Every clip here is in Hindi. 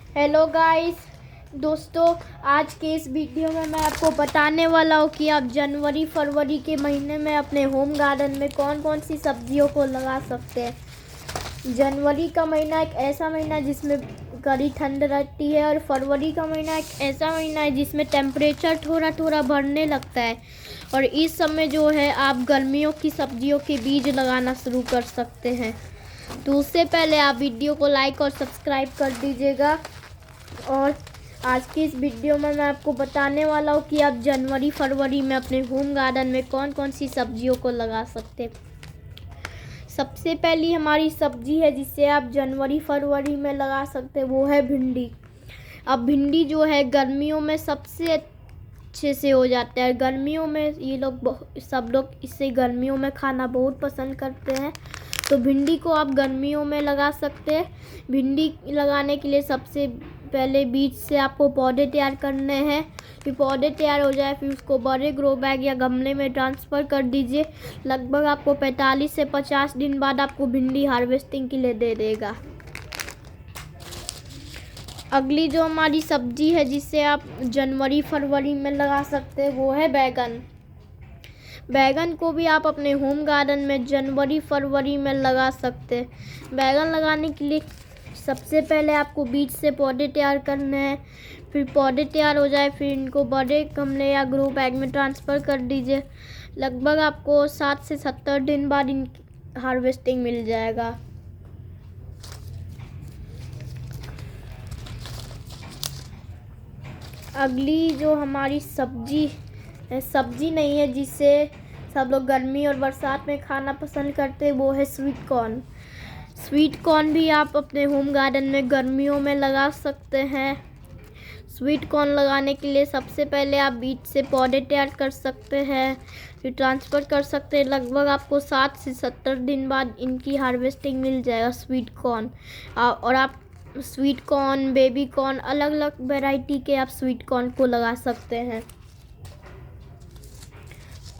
हेलो गाइस दोस्तों, आज के इस वीडियो में मैं आपको बताने वाला हूँ कि आप जनवरी फरवरी के महीने में अपने होम गार्डन में कौन कौन सी सब्जियों को लगा सकते हैं। जनवरी का महीना एक ऐसा महीना है जिसमें कड़ी ठंड रहती है और फरवरी का महीना एक ऐसा महीना है जिसमें टेम्परेचर थोड़ा थोड़ा बढ़ने लगता है। और इस समय जो है आप गर्मियों की सब्जियों के बीज लगाना शुरू कर सकते हैं। तो उससे पहले आप वीडियो को लाइक और सब्सक्राइब कर दीजिएगा। और आज की इस वीडियो में मैं आपको बताने वाला हूँ कि आप जनवरी फरवरी में अपने होम गार्डन में कौन कौन सी सब्जियों को लगा सकते हैं। सबसे पहली हमारी सब्जी है जिसे आप जनवरी फरवरी में लगा सकते हैं, वो है भिंडी। अब भिंडी जो है गर्मियों में सबसे अच्छे से हो जाता है। गर्मियों में ये सब लोग इसे गर्मियों में खाना बहुत पसंद करते हैं, तो भिंडी को आप गर्मियों में लगा सकते हैं। भिंडी लगाने के लिए सबसे पहले बीज से आपको पौधे तैयार करने हैं। फिर पौधे तैयार हो जाए फिर उसको बड़े ग्रो बैग या गमले में ट्रांसफ़र कर दीजिए। लगभग आपको 45 से 50 दिन बाद आपको भिंडी हार्वेस्टिंग के लिए दे देगा। अगली जो हमारी सब्जी है जिसे आप जनवरी फरवरी में लगा सकते हैं वो है बैगन। बैगन को भी आप अपने होम गार्डन में जनवरी फरवरी में लगा सकते हैं। बैगन लगाने के लिए सबसे पहले आपको बीज से पौधे तैयार करने हैं। फिर पौधे तैयार हो जाए फिर इनको बड़े गमले या ग्रो बैग में ट्रांसफ़र कर दीजिए। लगभग आपको 60 से 70 दिन बाद इन हार्वेस्टिंग मिल जाएगा। अगली जो हमारी सब्जी नहीं है जिसे सब लोग गर्मी और बरसात में खाना पसंद करते हैं, वो है स्वीट कॉर्न। स्वीट कॉर्न भी आप अपने होम गार्डन में गर्मियों में लगा सकते हैं। स्वीट कॉर्न लगाने के लिए सबसे पहले आप बीज से पौधे तैयार कर सकते हैं, फिर ट्रांसफ़र कर सकते हैं। लगभग आपको 60 से 70 दिन बाद इनकी हार्वेस्टिंग मिल जाएगा स्वीट कॉर्न। और आप स्वीट कॉर्न, बेबी कॉर्न, अलग अलग वैरायटी के आप स्वीट कॉर्न को लगा सकते हैं।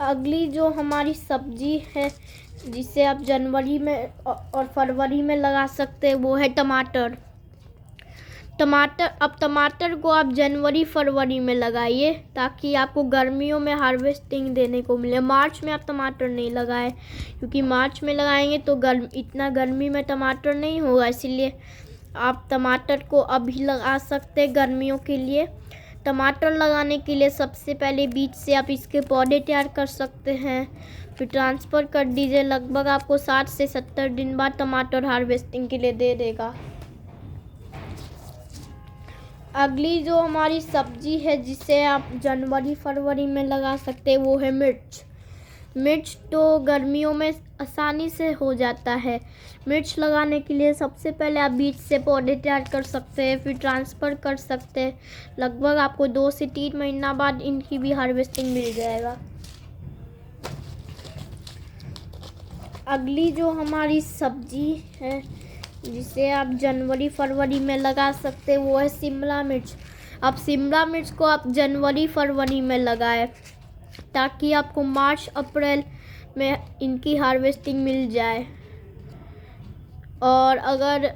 अगली जो हमारी सब्जी है जिसे आप जनवरी में और फरवरी में लगा सकते हैं वो है टमाटर। टमाटर को आप जनवरी फरवरी में लगाइए ताकि आपको गर्मियों में हार्वेस्टिंग देने को मिले। मार्च में आप टमाटर नहीं लगाएं क्योंकि मार्च में लगाएंगे तो इतना गर्मी में टमाटर नहीं होगा, इसीलिए आप टमाटर को अभी लगा सकते हैं गर्मियों के लिए। टमाटर लगाने के लिए सबसे पहले बीज से आप इसके पौधे तैयार कर सकते हैं, फिर ट्रांसफ़र कर दीजिए। लगभग आपको 60 से 70 दिन बाद टमाटर हार्वेस्टिंग के लिए दे देगा। अगली जो हमारी सब्जी है जिसे आप जनवरी फरवरी में लगा सकते हैं वो है मिर्च। मिर्च तो गर्मियों में आसानी से हो जाता है। मिर्च लगाने के लिए सबसे पहले आप बीज से पौधे तैयार कर सकते हैं, फिर ट्रांसफ़र कर सकते हैं। लगभग आपको 2 से 3 महीना बाद इनकी भी हार्वेस्टिंग मिल जाएगा। अगली जो हमारी सब्जी है जिसे आप जनवरी फरवरी में लगा सकते हैं वो है शिमला मिर्च। अब शिमला मिर्च को आप जनवरी फरवरी में लगाएं ताकि आपको मार्च अप्रैल में इनकी हार्वेस्टिंग मिल जाए। और अगर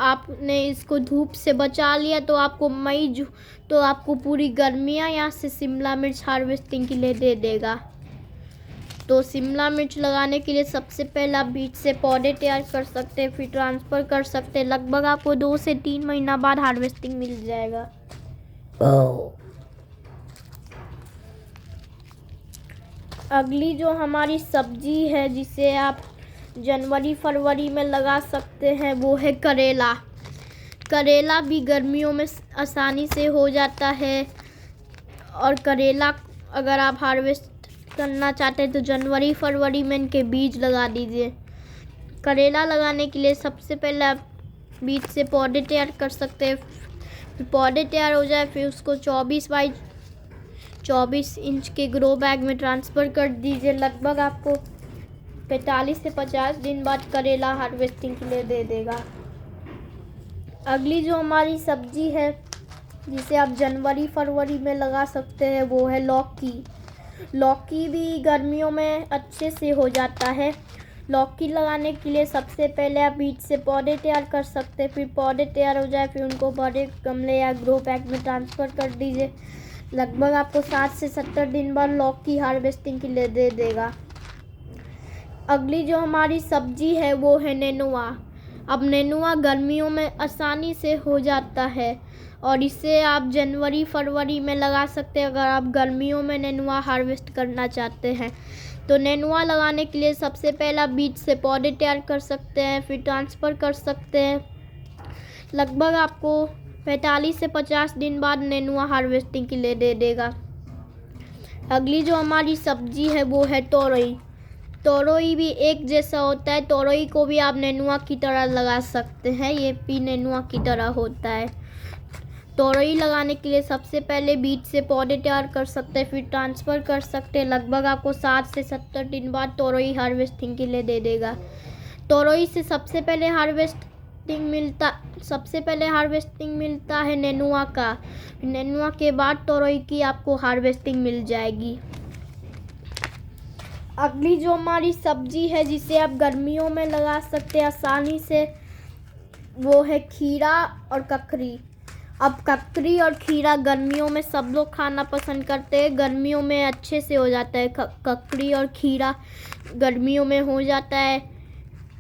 आपने इसको धूप से बचा लिया तो आपको पूरी गर्मियाँ यहाँ से शिमला मिर्च हार्वेस्टिंग के लिए दे देगा। तो शिमला मिर्च लगाने के लिए सबसे पहले आप बीज से पौधे तैयार कर सकते हैं, फिर ट्रांसफ़र कर सकते हैं। लगभग आपको 2 से 3 महीना बाद हार्वेस्टिंग मिल जाएगा। अगली जो हमारी सब्जी है जिसे आप जनवरी फरवरी में लगा सकते हैं वो है करेला। करेला भी गर्मियों में आसानी से हो जाता है और करेला अगर आप हार्वेस्ट करना चाहते हैं तो जनवरी फरवरी में इनके बीज लगा दीजिए। करेला लगाने के लिए सबसे पहले आप बीज से पौधे तैयार कर सकते हैं। फिर पौधे तैयार हो जाए फिर उसको 24 बाई 24 इंच के ग्रो बैग में ट्रांसफ़र कर दीजिए। लगभग आपको 45 से 50 दिन बाद करेला हार्वेस्टिंग के लिए दे देगा। अगली जो हमारी सब्जी है जिसे आप जनवरी फरवरी में लगा सकते हैं वो है लौकी। लौकी भी गर्मियों में अच्छे से हो जाता है। लौकी लगाने के लिए सबसे पहले आप बीज से पौधे तैयार कर सकते हैं। फिर पौधे तैयार हो जाए फिर उनको बड़े गमले या ग्रो बैग में ट्रांसफ़र कर दीजिए। लगभग आपको 60 से 70 दिन बाद लौकी हार्वेस्टिंग के लिए दे देगा। अगली जो हमारी सब्जी है वो है नेनुआ। अब नेनुआ गर्मियों में आसानी से हो जाता है और इसे आप जनवरी फरवरी में लगा सकते हैं अगर आप गर्मियों में नेनुआ हार्वेस्ट करना चाहते हैं। तो नेनुआ लगाने के लिए सबसे पहला बीज से पौधे तैयार कर सकते हैं, फिर ट्रांसफ़र कर सकते हैं। लगभग आपको 45 से 50 दिन बाद नेनुआ हार्वेस्टिंग के लिए दे देगा। अगली जो हमारी सब्जी है वो है तोरई। तोरई भी एक जैसा होता है, तोरई को भी आप नेनुआ की तरह लगा सकते हैं, ये भी नेनुआ की तरह होता है। तोरई लगाने के लिए सबसे पहले बीज से पौधे तैयार कर सकते हैं, फिर ट्रांसफ़र कर सकते हैं। लगभग आपको 60 से 70 दिन बाद तोरई हार्वेस्टिंग के लिए दे देगा। तोरई से सबसे पहले हार्वेस्टिंग मिलता है नेनुआ का। नेनुआ के बाद तोरई की आपको हार्वेस्टिंग मिल जाएगी। अगली जो हमारी सब्जी है जिसे आप गर्मियों में लगा सकते हैं आसानी से, वो है खीरा और ककड़ी। अब ककड़ी और खीरा गर्मियों में सब लोग खाना पसंद करते हैं, गर्मियों में अच्छे से हो जाता है। ककड़ी और खीरा गर्मियों में हो जाता है।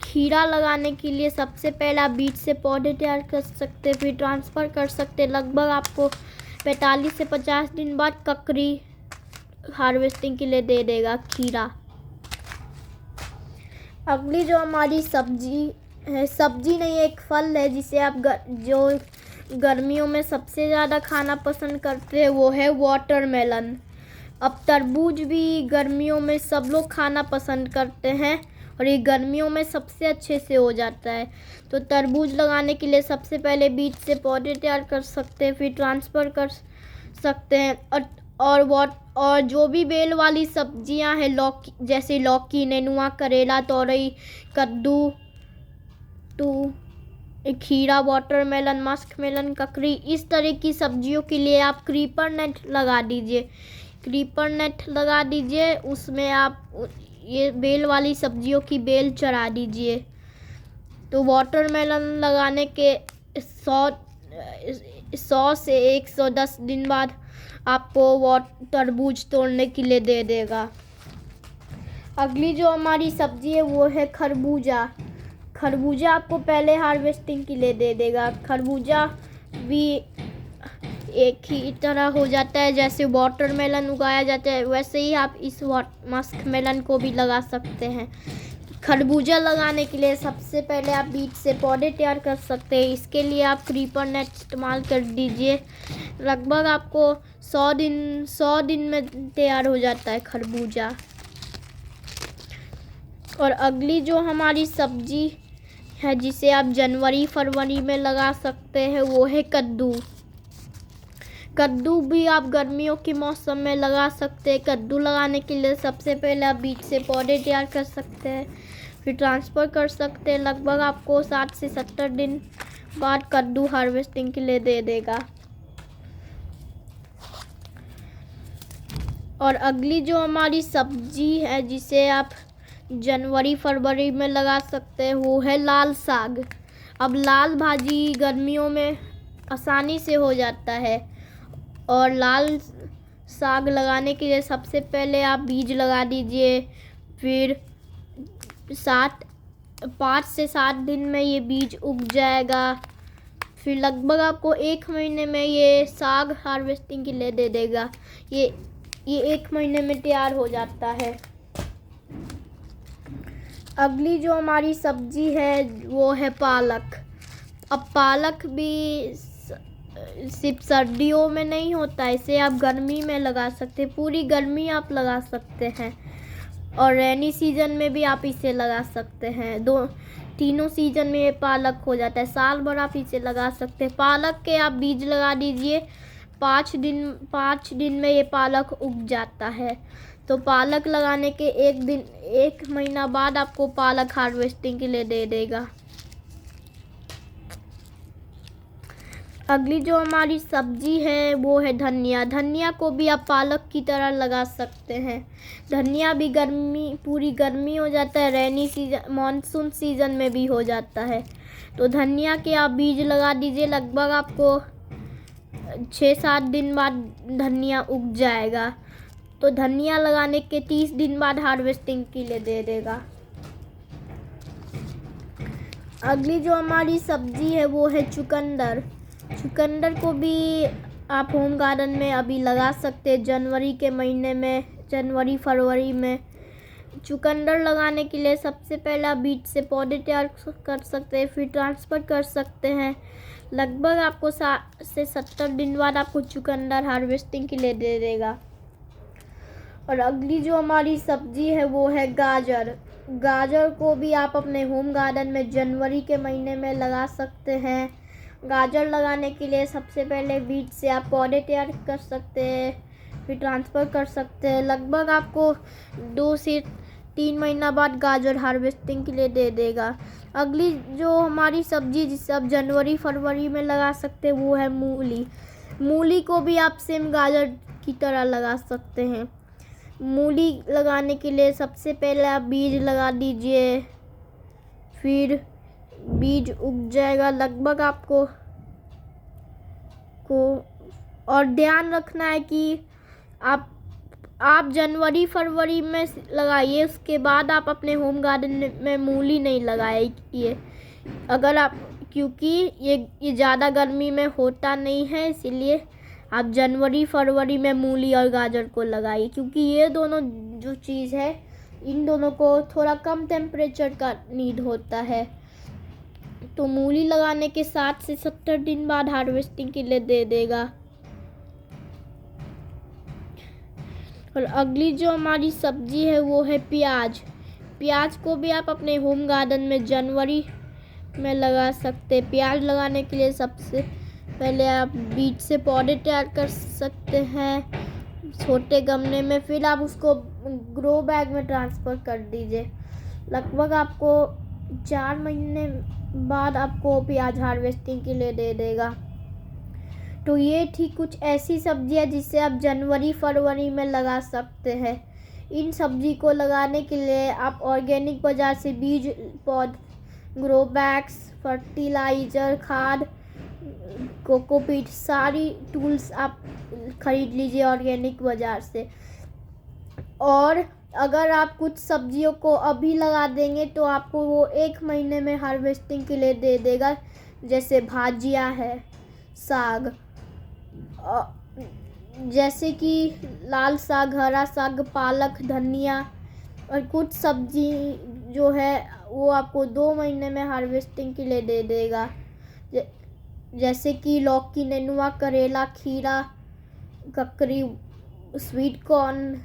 खीरा लगाने के लिए सबसे पहले बीज से पौधे तैयार कर सकते हैं, फिर ट्रांसफ़र कर सकते हैं। लगभग आपको 45 से 50 दिन बाद ककड़ी हार्वेस्टिंग के लिए दे देगा खीरा। अगली जो हमारी सब्जी है, सब्जी नहीं एक फल है जिसे आप जो गर्मियों में सबसे ज़्यादा खाना पसंद करते हैं वो है वाटरमेलन। अब तरबूज भी गर्मियों में सब लोग खाना पसंद करते हैं और ये गर्मियों में सबसे अच्छे से हो जाता है। तो तरबूज लगाने के लिए सबसे पहले बीज से पौधे तैयार कर सकते हैं, फिर ट्रांसफ़र कर सकते हैं। और जो भी बेल वाली सब्जियां हैं लौकी, जैसे लौकी, नेनुआ, करेला, तोरई, कद्दू, खीरा, वाटरमेलन, मस्कमेलन, ककड़ी, इस तरह की सब्जियों के लिए आप क्रीपर नेट लगा दीजिए। क्रीपर नेट लगा दीजिए, उसमें आप ये बेल वाली सब्जियों की बेल चढ़ा दीजिए। तो वाटरमेलन लगाने के 100 से 110 दिन बाद आपको तरबूज तोड़ने के लिए दे देगा। अगली जो हमारी सब्जी है वो है खरबूजा। खरबूजा आपको पहले हार्वेस्टिंग के लिए दे देगा। खरबूजा भी एक ही तरह हो जाता है, जैसे वाटरमेलन उगाया जाता है वैसे ही आप इस मस्कमेलन को भी लगा सकते हैं। खरबूजा लगाने के लिए सबसे पहले आप बीज से पौधे तैयार कर सकते हैं। इसके लिए आप क्रीपर नेट इस्तेमाल कर दीजिए। लगभग आपको 100 दिन में तैयार हो जाता है खरबूजा। और अगली जो हमारी सब्जी है जिसे आप जनवरी फरवरी में लगा सकते हैं वो है कद्दू। कद्दू भी आप गर्मियों के मौसम में लगा सकते हैं। कद्दू लगाने के लिए सबसे पहले आप बीज से पौधे तैयार कर सकते हैं, फिर ट्रांसफ़र कर सकते हैं। लगभग आपको 60 से 70 दिन बाद कद्दू हार्वेस्टिंग के लिए दे देगा। और अगली जो हमारी सब्जी है जिसे आप जनवरी फरवरी में लगा सकते हैं वो है लाल साग। अब लाल भाजी गर्मियों में आसानी से हो जाता है और लाल साग लगाने के लिए सबसे पहले आप बीज लगा दीजिए। फिर 5 से 7 दिन में ये बीज उग जाएगा। फिर लगभग आपको 1 महीने में ये साग हार्वेस्टिंग के लिए दे देगा। ये 1 महीने में तैयार हो जाता है। अगली जो हमारी सब्जी है वो है पालक। अब पालक भी सिर्फ सर्दियों में नहीं होता है, इसे आप गर्मी में लगा सकते हैं। पूरी गर्मी आप लगा सकते हैं और रेनी सीजन में भी आप इसे लगा सकते हैं। तीनों सीजन में ये पालक हो जाता है। साल भर आप इसे लगा सकते हैं। पालक के आप बीज लगा दीजिए, 5 दिन में ये पालक उग जाता है। तो पालक लगाने के 1 महीना बाद आपको पालक हार्वेस्टिंग के लिए दे देगा। अगली जो हमारी सब्जी है वो है धनिया। धनिया को भी आप पालक की तरह लगा सकते हैं। धनिया भी पूरी गर्मी हो जाता है, रेनी सीजन मानसून सीजन में भी हो जाता है। तो धनिया के आप बीज लगा दीजिए, लगभग आपको 6-7 दिन बाद धनिया उग जाएगा। तो धनिया लगाने के 30 दिन बाद हार्वेस्टिंग के लिए दे देगा। अगली जो हमारी सब्जी है वो है चुकंदर। चुकंदर को भी आप होम गार्डन में अभी लगा सकते हैं जनवरी के महीने में, जनवरी फरवरी में। चुकंदर लगाने के लिए सबसे पहले आप बीज से पौधे तैयार कर सकते हैं, फिर ट्रांसफर कर सकते हैं। लगभग आपको 60 से 70 दिन बाद आपको चुकंदर हार्वेस्टिंग के लिए दे देगा। और अगली जो हमारी सब्जी है वो है गाजर। गाजर को भी आप अपने होम गार्डन में जनवरी के महीने में लगा सकते हैं। गाजर लगाने के लिए सबसे पहले बीज से आप पौधे तैयार कर सकते हैं, फिर ट्रांसफ़र कर सकते हैं। लगभग आपको 2 से 3 महीना बाद गाजर हार्वेस्टिंग के लिए दे देगा। अगली जो हमारी सब्जी जिसे आप जनवरी फरवरी में लगा सकते हैं वो है मूली। मूली को भी आप सेम गाजर की तरह लगा सकते हैं। मूली लगाने के लिए सबसे पहले आप बीज लगा दीजिए, फिर बीज उग जाएगा। लगभग आपको और ध्यान रखना है कि आप जनवरी फरवरी में लगाइए, उसके बाद आप अपने होम गार्डन में मूली नहीं लगाइए। अगर आप क्योंकि ये ज़्यादा गर्मी में होता नहीं है, इसीलिए आप जनवरी फरवरी में मूली और गाजर को लगाइए, क्योंकि ये दोनों जो चीज़ है इन दोनों को थोड़ा कम टेम्परेचर का नीड होता है। तो मूली लगाने के 60 से 70 दिन बाद हार्वेस्टिंग के लिए दे देगा। और अगली जो हमारी सब्जी है वो है प्याज। प्याज को भी आप अपने होम गार्डन में जनवरी में लगा सकते हैं। प्याज लगाने के लिए सबसे पहले आप बीज से पौधे तैयार कर सकते हैं छोटे गमले में, फिर आप उसको ग्रो बैग में ट्रांसफ़र कर दीजिए। लगभग आपको 4 महीने बाद आपको प्याज हार्वेस्टिंग के लिए दे देगा। तो ये थी कुछ ऐसी सब्जियां जिसे आप जनवरी फरवरी में लगा सकते हैं। इन सब्जी को लगाने के लिए आप ऑर्गेनिक बाज़ार से बीज, पौधे, ग्रो बैग्स, फर्टिलाइज़र, खाद, कोकोपीट सारी टूल्स आप खरीद लीजिए ऑर्गेनिक बाज़ार से। और अगर आप कुछ सब्जियों को अभी लगा देंगे तो आपको वो 1 महीने में हार्वेस्टिंग के लिए दे देगा। जैसे भाजिया है, साग, जैसे कि लाल साग, हरा साग, पालक, धनिया। और कुछ सब्जी जो है वो आपको 2 महीने में हार्वेस्टिंग के लिए दे देगा। जैसे कि लौकी, नेनुआ, करेला, खीरा, ककड़ी, स्वीट कॉर्न,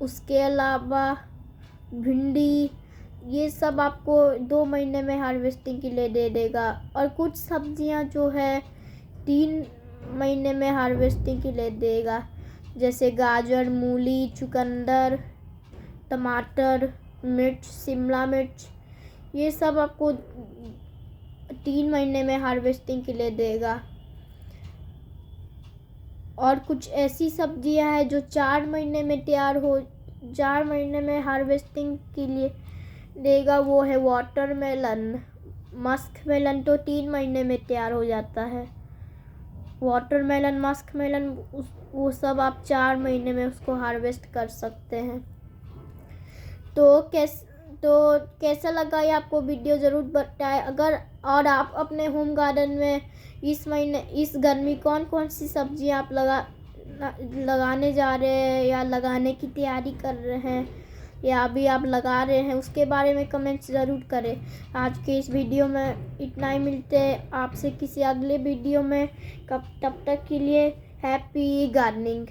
उसके अलावा भिंडी, ये सब आपको 2 महीने में हार्वेस्टिंग के लिए दे देगा। और कुछ सब्जियां जो है 3 महीने में हार्वेस्टिंग के लिए देगा, जैसे गाजर, मूली, चुकंदर, टमाटर, मिर्च, शिमला मिर्च, ये सब आपको 3 महीने में हार्वेस्टिंग के लिए देगा। और कुछ ऐसी सब्जियां हैं जो 4 महीने में हार्वेस्टिंग के लिए देगा, वो है वाटरमेलन। मस्क मेलन तो 3 महीने में तैयार हो जाता है। वाटरमेलन, मस्क मेलन, वो सब आप 4 महीने में उसको हार्वेस्ट कर सकते हैं। तो कैसा लगा ये आपको वीडियो ज़रूर बताएं। अगर और आप अपने होम गार्डन में इस गर्मी कौन सी सब्जियां आप लगाने जा रहे हैं या लगाने की तैयारी कर रहे हैं या अभी आप लगा रहे हैं, उसके बारे में कमेंट्स ज़रूर करें। आज के इस वीडियो में इतना ही, मिलते हैं आपसे किसी अगले वीडियो में। तब तक के लिए हैप्पी गार्डनिंग।